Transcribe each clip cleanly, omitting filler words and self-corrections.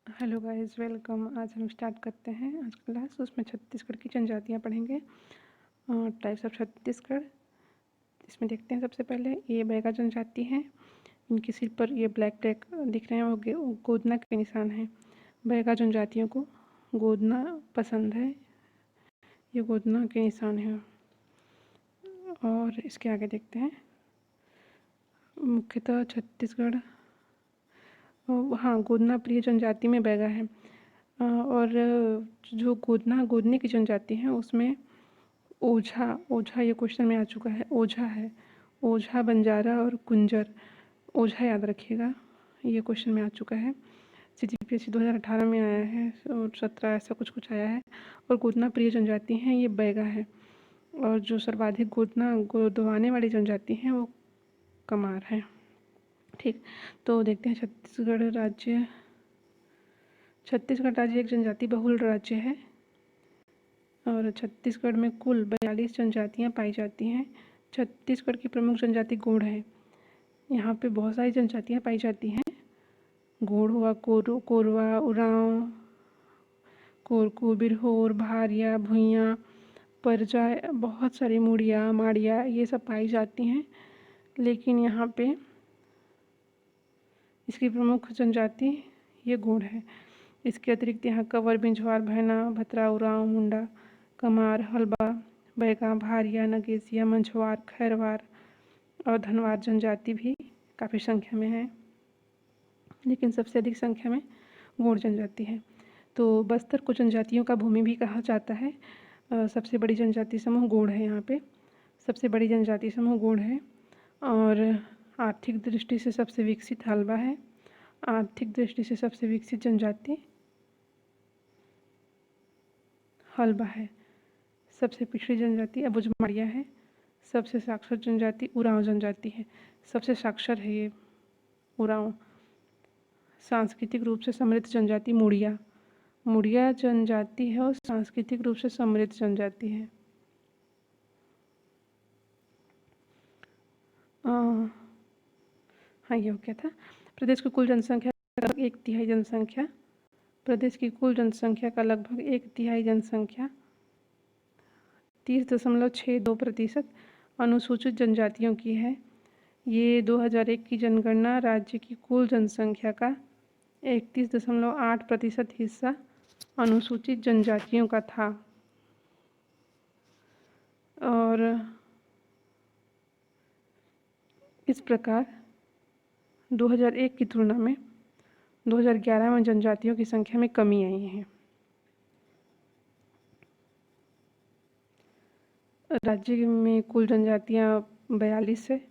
Hello guys, welcome. आज हम start करते हैं आज क्लास। उसमें छत्तीसगढ़ की जनजातियाँ पढ़ेंगे, टाइप्स ऑफ छत्तीसगढ़। इसमें देखते हैं सबसे पहले ये बैगा जनजाति है। इनके सिर पर ये ब्लैक ब्लैक दिख रहे हैं, वो गोदना के निशान है। बैगा जनजातियों को गोदना पसंद है, ये गोदना के निशान है। और इसके आगे देखते हैं, मुख्यतः छत्तीसगढ़, हाँ, गोदना प्रिय जनजाति में बैगा है। और जो गोदने की जनजाति है उसमें ओझा ये क्वेश्चन में आ चुका है। ओझा है, ओझा, बंजारा और कुंजर। ओझा याद रखिएगा, ये क्वेश्चन में आ चुका है। CGPSC 2018 में आया है और 17 ऐसा कुछ आया है। और गोदना प्रिय जनजाति हैं ये बैगा है। और जो सर्वाधिक गोदवाने वाली जनजाति हैं वो कमार है। ठीक, तो देखते हैं छत्तीसगढ़ राज्य एक जनजाति बहुल राज्य है और छत्तीसगढ़ में कुल 42 जनजातियाँ पाई जाती हैं। छत्तीसगढ़ की प्रमुख जनजाति गोंड है। यहाँ पे बहुत सारी जनजातियाँ पाई जाती हैं। गोंड हुआ, कोरवा, उरांव, कोरकू, बिरहोर, भारिया, भुइयाँ, परजा, बहुत सारी मुड़िया, माड़िया, ये सब पाई जाती हैं। लेकिन यहाँ पे इसकी प्रमुख जनजाति ये गोंड है। इसके अतिरिक्त यहाँ कंवर, बिंझवार, भैना, भतरा, उरांव, मुंडा, कमार, हलबा, बैगा, भारिया, नगेसिया, मंझवार, खैरवार और धनवार जनजाति भी काफ़ी संख्या में है, लेकिन सबसे अधिक संख्या में गोंड जनजाति है। तो बस्तर को जनजातियों का भूमि भी कहा जाता है। सबसे बड़ी जनजाति समूह गोंड है। यहाँ पे सबसे बड़ी जनजाति समूह गोंड है और आर्थिक दृष्टि से सबसे विकसित हलबा है। आर्थिक दृष्टि से सबसे विकसित जनजाति हलबा है। सबसे पिछड़ी जनजाति अबुझमाड़िया है। सबसे साक्षर जनजाति उरांव जनजाति है। सबसे साक्षर है ये उरांव। सांस्कृतिक रूप से समृद्ध जनजाति मुड़िया जनजाति है और सांस्कृतिक रूप से समृद्ध जनजाति है। हाँ, ये हो गया था। प्रदेश की कुल जनसंख्या लगभग 1/3 जनसंख्या, प्रदेश की कुल जनसंख्या का लगभग 1/3 जनसंख्या 30.62% अनुसूचित जनजातियों की है। ये 2001 की जनगणना राज्य की कुल जनसंख्या का 31.8% हिस्सा अनुसूचित जनजातियों का था। और इस प्रकार 2001 की तुलना में 2011 में जनजातियों की संख्या में कमी आई है। राज्य में कुल जनजातियाँ 42 है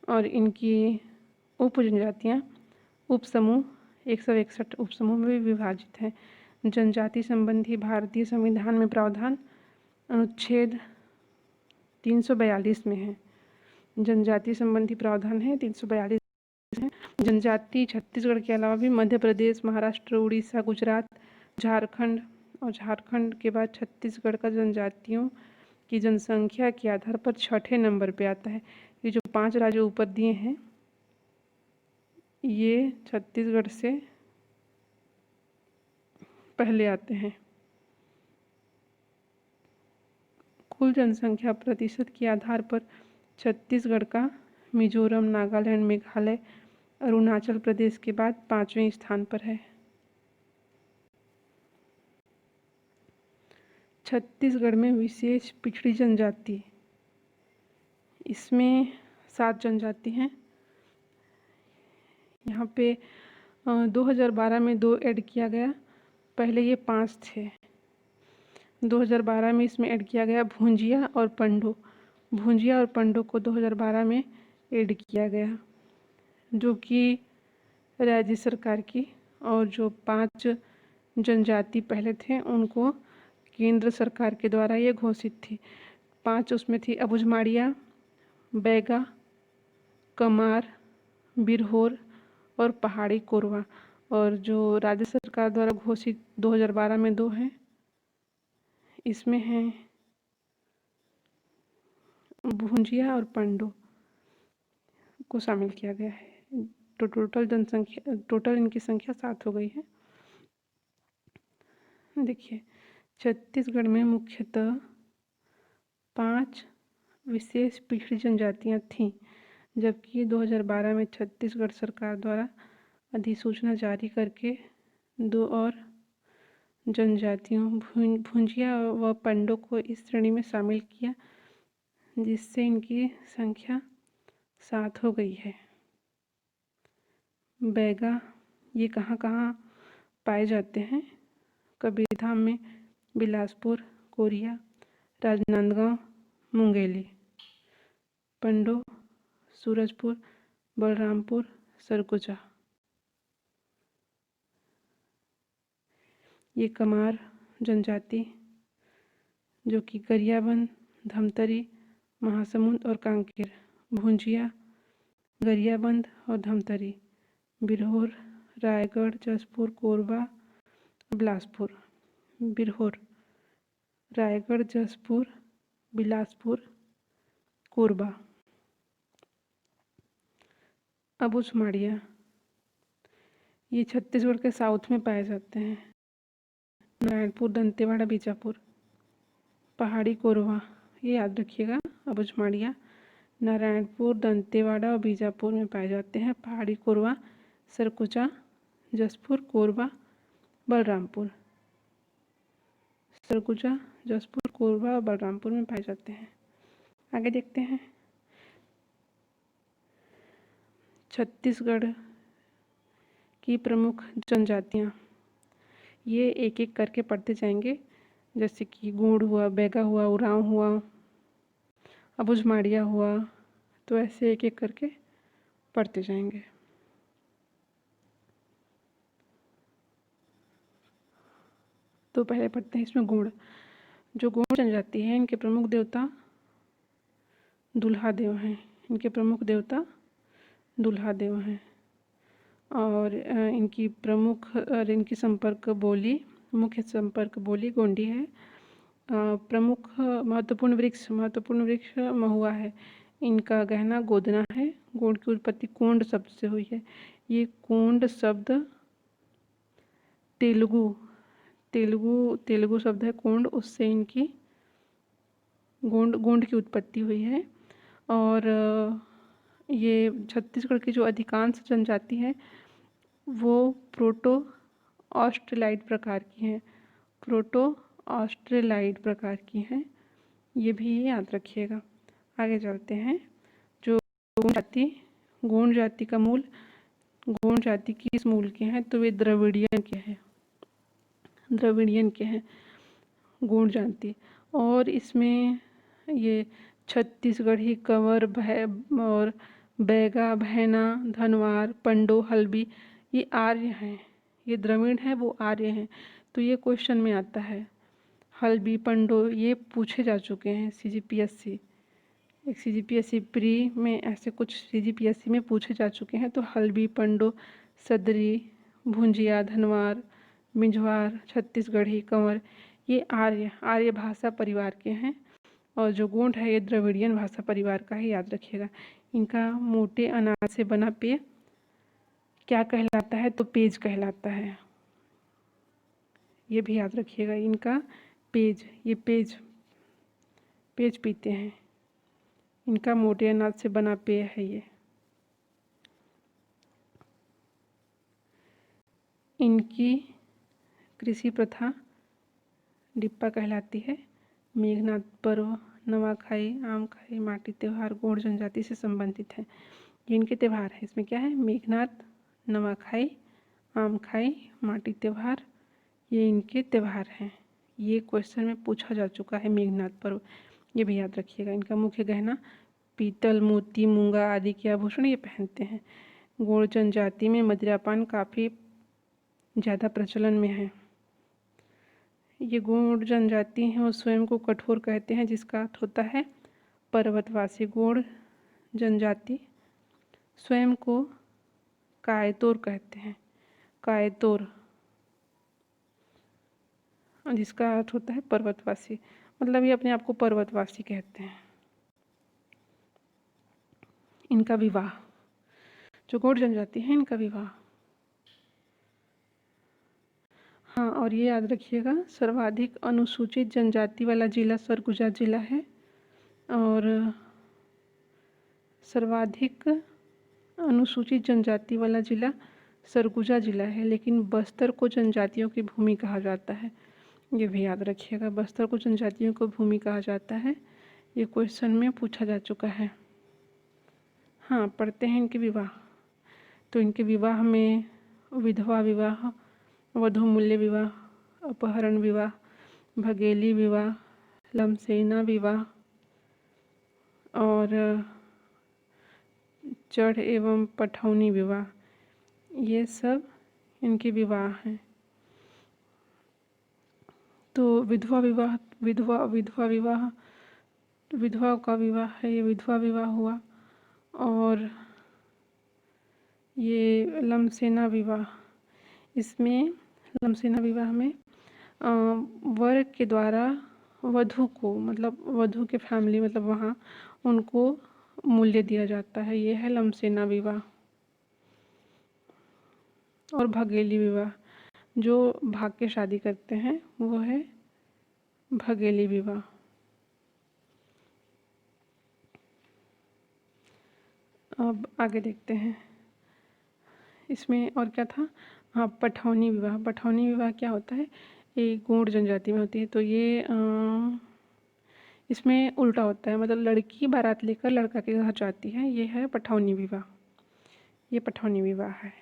और इनकी उप जनजातियाँ उप समूह 161 उप समूह में विभाजित हैं। जनजाति संबंधी भारतीय संविधान में प्रावधान अनुच्छेद 342 में है। जनजाति संबंधी प्रावधान है 342 है। जनजाति छत्तीसगढ़ के अलावा भी मध्य प्रदेश, महाराष्ट्र, उड़ीसा, गुजरात, झारखंड और झारखंड के बाद छत्तीसगढ़ का जनजातियों की जनसंख्या के आधार पर 6ठे नंबर पे आता है। ये जो 5 राज्य ऊपर दिए हैं ये छत्तीसगढ़ से पहले आते हैं। कुल जनसंख्या प्रतिशत के आधार पर छत्तीसगढ़ का मिजोरम, नागालैंड, मेघालय, अरुणाचल प्रदेश के बाद 5वें स्थान पर है। छत्तीसगढ़ में विशेष पिछड़ी जनजाति, इसमें 7 जनजाति हैं। यहाँ पे 2012 में 2 ऐड किया गया, पहले ये 5 थे। 2012 में इसमें ऐड किया गया भुंजिया और पंडो को 2012 में ऐड किया गया, जो कि राज्य सरकार की, और जो 5 जनजाति पहले थे उनको केंद्र सरकार के द्वारा ये घोषित थी। 5 उसमें थी अबुझमाड़िया, बैगा, कमार, बिरहोर और पहाड़ी कोरवा। और जो राज्य सरकार द्वारा घोषित 2012 में 2 हैं, इसमें हैं भुंजिया और पंडो को शामिल किया गया है। तो टोटल इनकी संख्या 7 हो गई है। देखिए, छत्तीसगढ़ में मुख्यतः 5 विशेष पिछड़ी जनजातियाँ थीं, जबकि 2012 में छत्तीसगढ़ सरकार द्वारा अधिसूचना जारी करके 2 और जनजातियों भुंजिया व पंडो को इस श्रेणी में शामिल किया, जिससे इनकी संख्या 7 हो गई है। बैगा ये कहाँ कहाँ पाए जाते हैं? कबीरधाम में, बिलासपुर, कोरिया, राजनांदगांव, मुंगेली। पंडो सूरजपुर, बलरामपुर, सरगुजा। ये कमार जनजाति जो कि गरियाबंद, धमतरी, महासमुंद और कांकेर। भुंजिया गरियाबंद और धमतरी, बिरहोर, रायगढ़, जसपुर, कोरबा, बिलासपुर। बिरहोर, रायगढ़, जसपुर, बिलासपुर, कोरबा। अबुझमाड़िया ये छत्तीसगढ़ के साउथ में पाए जाते हैं। नारायणपुर, दंतेवाड़ा, बीजापुर। पहाड़ी कोरवा ये याद रखिएगा। अबुझमाड़िया नारायणपुर, दंतेवाड़ा और बीजापुर में पाए जाते हैं। पहाड़ी कोरवा सरगुजा, जसपुर, कोरबा, बलरामपुर। सरगुजा, जसपुर, कोरबा और बलरामपुर में पाए जाते हैं। आगे देखते हैं। छत्तीसगढ़ की प्रमुख जनजातियाँ, ये एक एक करके पढ़ते जाएंगे, जैसे कि गोंड हुआ, बैगा हुआ, उरांव हुआ, अबुझमाड़िया हुआ, तो ऐसे एक एक करके पढ़ते जाएंगे। तो पहले पढ़ते हैं इसमें गोंड। जो गोंड जनजाति है, इनके प्रमुख देवता दुल्हा देव हैं। इनके प्रमुख देवता दुल्हा देव हैं। और इनकी संपर्क बोली, मुख्य संपर्क बोली गोंडी है। प्रमुख महत्वपूर्ण वृक्ष महुआ है। इनका गहना गोदना है। गोंड की उत्पत्ति कोंड शब्द से हुई है। ये कोंड शब्द तेलुगु शब्द है कोंड, उससे इनकी गोंड की उत्पत्ति हुई है। और ये छत्तीसगढ़ की जो अधिकांश जनजाति है वो प्रोटो ऑस्ट्रेलाइड प्रकार की हैं। प्रोटो ऑस्ट्रेलाइड प्रकार की हैं, ये भी याद रखिएगा। आगे चलते हैं। जो गोंड जाति का मूल, गोंड जाति किस मूल के हैं? तो वे द्रविड़ियन के हैं गोंड जाति। और इसमें ये छत्तीसगढ़ी, कंवर और बैगा, भैना, धनवार, पंडो, हल्बी ये आर्य हैं। ये द्रविड़ हैं, वो आर्य हैं। तो ये क्वेश्चन में आता है। हल्बी, पंडो ये पूछे जा चुके हैं CGPSC, एक CGPSC प्री में ऐसे कुछ CGPSC में पूछे जा चुके हैं। तो हल्बी, पंडो, सदरी, भुंजिया, धनवार, मिंजवार, छत्तीसगढ़ी, कंवर ये आर्य भाषा परिवार के हैं। और जो गोंड है ये द्रविड़ियन भाषा परिवार का ही, याद रखिएगा। इनका मोटे अनाज से बना पेय क्या कहलाता है? तो पेज कहलाता है। ये भी याद रखिएगा। इनका पेज, ये पेज पीते हैं। इनका मोटे अनाज से बना पेय है ये। इनकी कृषि प्रथा डिप्पा कहलाती है। मेघनाद पर्व, नवाखाई, आमखाई, माटी त्यौहार गोंड जनजाति से संबंधित है। ये इनके त्यौहार है। इसमें क्या है? मेघनाद, नवाखाई, आमखाई, माटी त्यौहार ये इनके त्यौहार हैं। ये क्वेश्चन में पूछा जा चुका है। मेघनाद पर्व ये भी याद रखिएगा। इनका मुख्य गहना पीतल, मोती, मूंगा आदि के आभूषण ये पहनते हैं। गोंड जनजाति में मदिरापान काफ़ी ज़्यादा प्रचलन में है। ये गोंड जनजाति हैं और स्वयं को कठोर कहते हैं, जिसका अर्थ होता है पर्वतवासी। गोंड जनजाति स्वयं को कायतोर कहते हैं। कायतोर, जिसका अर्थ होता है पर्वतवासी। मतलब ये अपने आप को पर्वतवासी कहते हैं। इनका विवाह, जो गोंड जनजाति है इनका विवाह हाँ, और ये याद रखिएगा, सर्वाधिक अनुसूचित जनजाति वाला जिला सरगुजा जिला है, और सर्वाधिक अनुसूचित जनजाति वाला जिला सरगुजा जिला है। लेकिन बस्तर को जनजातियों की भूमि कहा जाता है, ये भी याद रखिएगा, बस्तर को जनजातियों की भूमि कहा जाता है। ये क्वेश्चन में पूछा जा चुका है। हाँ, पढ़ते हैं इनके विवाह। तो इनके विवाह में विधवा विवाह, वधू मूल्य विवाह, अपहरण विवाह, भगेली विवाह, लमसेना विवाह और चढ़ एवं पठौनी विवाह, ये सब इनके विवाह हैं। तो विधवा विवाह, विधवा का विवाह है, ये विधवा विवाह हुआ। और ये लमसेना विवाह, इसमें लमसेना विवाह में वर के द्वारा वधू को, मतलब वधू के फैमिली, मतलब वहाँ उनको मूल्य दिया जाता है, ये है लमसेना विवाह। और भगेली विवाह, जो भाग के शादी करते हैं वो है भगेली विवाह। अब आगे देखते हैं इसमें और क्या था। हाँ, पठौनी विवाह। पठौनी विवाह क्या होता है, ये गोंड जनजाति में होती है। तो ये इसमें उल्टा होता है, मतलब लड़की बारात लेकर लड़का के घर जाती है, ये है पठौनी विवाह, ये पठौनी विवाह है।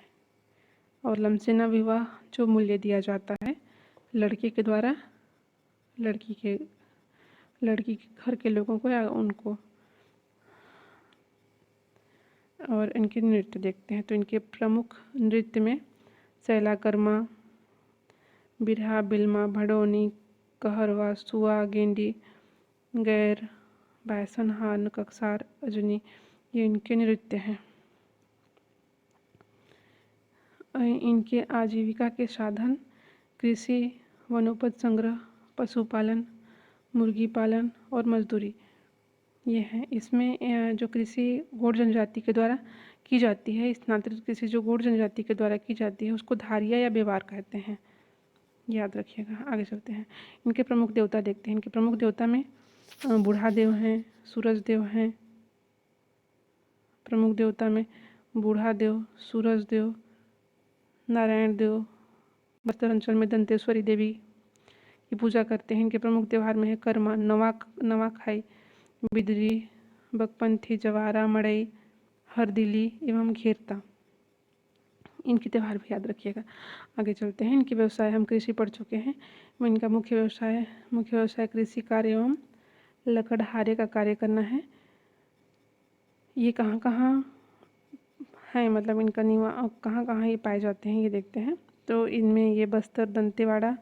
और लमसेना विवाह, जो मूल्य दिया जाता है लड़के के द्वारा लड़की के घर के लोगों को या उनको। और इनके नृत्य देखते हैं। तो इनके प्रमुख नृत्य में सैला कर्मा, बिरहा, बिल्मा, भड़ोनी, कहरवा, सुआ, गेंडी, गैर, बैसन, हान, कक्सार, अजनी, ये इनके नृत्य हैं। इनके आजीविका के साधन कृषि, वनोपज संग्रह, पशुपालन, मुर्गी पालन और मजदूरी, ये है। इसमें जो कृषि गौड़ जनजाति के द्वारा की जाती है, स्थानांतरित कृषि जो गौड़ जनजाति के द्वारा की जाती है उसको धारिया या व्यवहार कहते हैं, याद रखिएगा। आगे चलते हैं, इनके प्रमुख देवता देखते हैं। इनके प्रमुख देवता में बूढ़ा देव हैं, सूरज देव हैं। प्रमुख देवता में बूढ़ा देव, सूरज देव, नारायण देव। बस्तर अंचल में दंतेश्वरी देवी की पूजा करते हैं। इनके प्रमुख त्यौहार में है कर्मा, नवाखाई, बिदरी, बकपंथी, जवारा, मड़ई, हरदिली एवं घेरता। इनके त्यौहार भी याद रखिएगा। आगे चलते हैं, इनके व्यवसाय, हम कृषि पढ़ चुके हैं। इनका मुख्य व्यवसाय कृषि कार्य एवं लकड़हारे का कार्य करना है। ये कहाँ कहाँ हैं, मतलब इनका कहाँ कहाँ ये पाए जाते हैं, ये देखते हैं। तो इनमें ये बस्तर, दंतेवाड़ा,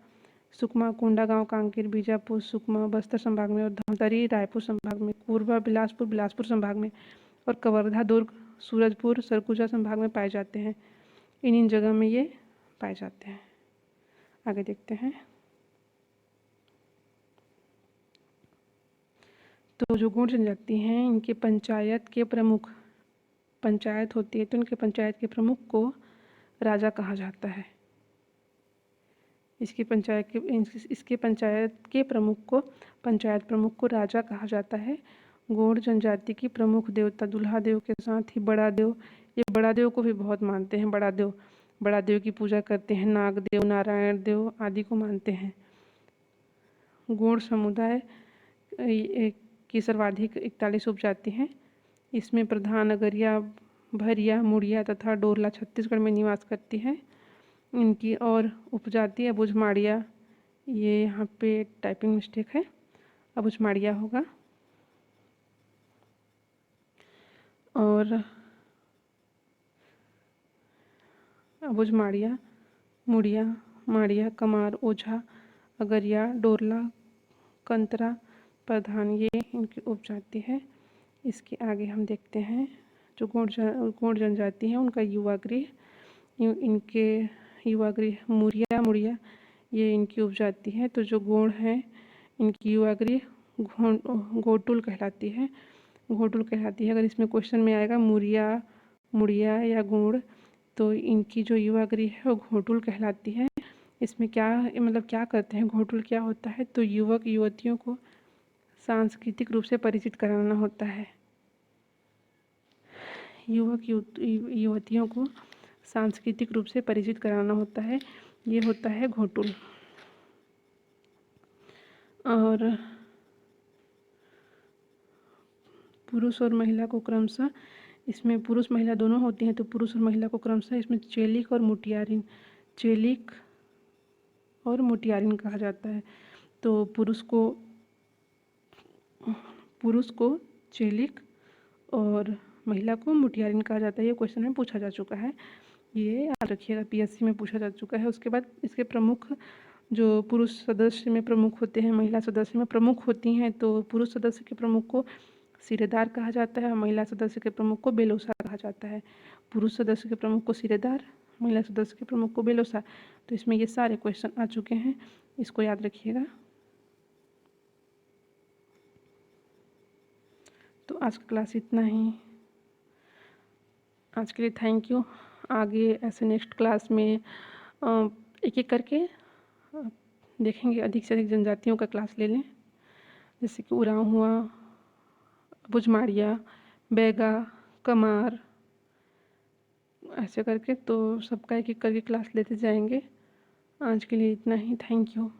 सुकमा, कोंडागांव, कांकेर, बीजापुर, सुकमा बस्तर संभाग में, और धमतरी रायपुर संभाग में, कोरबा बिलासपुर संभाग में, और कवर्धा, दुर्ग, सूरजपुर, सरगुजा संभाग में पाए जाते हैं। इन जगह में ये पाए जाते हैं। आगे देखते हैं। तो जो गौड़ जनजाति हैं, इनके पंचायत के प्रमुख, पंचायत होती है तो इनके पंचायत के प्रमुख को राजा कहा जाता है। इसके पंचायत के पंचायत प्रमुख को राजा कहा जाता है। गौड़ जनजाति की प्रमुख देवता दूल्हा देव के साथ ही बड़ा देव, ये बड़ा देव को भी बहुत मानते हैं। बड़ा देव की पूजा करते हैं। नाग देव, नारायण देव आदि को मानते हैं। गौड़ समुदाय की सर्वाधिक 41 उपजाति हैं। इसमें प्रधान अगरिया, भरिया, मुड़िया तथा डोरला छत्तीसगढ़ में निवास करती है। इनकी और उपजाति अबुझमाड़िया, ये यहाँ पे टाइपिंग मिस्टेक है, अबुझमाड़िया होगा। और अबुझमाड़िया, मुड़िया, माड़िया, कमार, ओझा, अगरिया, डोरला, कंतरा, प्रधान, ये इनकी उपजाति है। इसके आगे हम देखते हैं जो गौड़ जनजाति है उनका युवा गृह, इनके युवा गृह मुड़िया, ये इनकी उपजाति है। तो जो गौड़ हैं इनकी युवा गृह घोटुल कहलाती है। अगर इसमें क्वेश्चन में आएगा मुड़िया या गौड़, तो इनकी जो युवा गृह है वो घोटुल कहलाती है। इसमें क्या मतलब क्या करते हैं, घोटुल क्या होता है, तो युवक युवतियों को सांस्कृतिक रूप से परिचित कराना होता है। युवतियों को सांस्कृतिक रूप से परिचित कराना होता है, ये होता है घोटुल। और पुरुष और महिला को क्रमशः, इसमें पुरुष महिला दोनों होती हैं, तो पुरुष और महिला को क्रमशः इसमें चेलिक और मुटियारिन कहा जाता है। तो पुरुष को चेलिक और महिला को मुटियारिन कहा जाता है। ये क्वेश्चन में पूछा जा चुका है, ये याद रखिएगा, पीएससी में पूछा जा चुका है। उसके बाद इसके प्रमुख जो पुरुष सदस्य में प्रमुख होते हैं, महिला सदस्य में प्रमुख होती हैं, तो पुरुष सदस्य के प्रमुख को सिरेदार कहा जाता है और महिला सदस्य के प्रमुख को बेलोसा कहा जाता है। पुरुष सदस्य के प्रमुख को सिरेदार, महिला सदस्य के प्रमुख को बेलोसा। तो इसमें ये सारे क्वेश्चन आ चुके हैं, इसको याद रखिएगा। तो आज का क्लास इतना ही, आज के लिए थैंक यू। आगे ऐसे नेक्स्ट क्लास में एक एक करके देखेंगे, अधिक से अधिक जनजातियों का क्लास ले लें, जैसे कि उरांव हुआ, बुझमाड़िया, बैगा, कमार, ऐसे करके। तो सबका एक एक करके क्लास लेते जाएंगे। आज के लिए इतना ही, थैंक यू।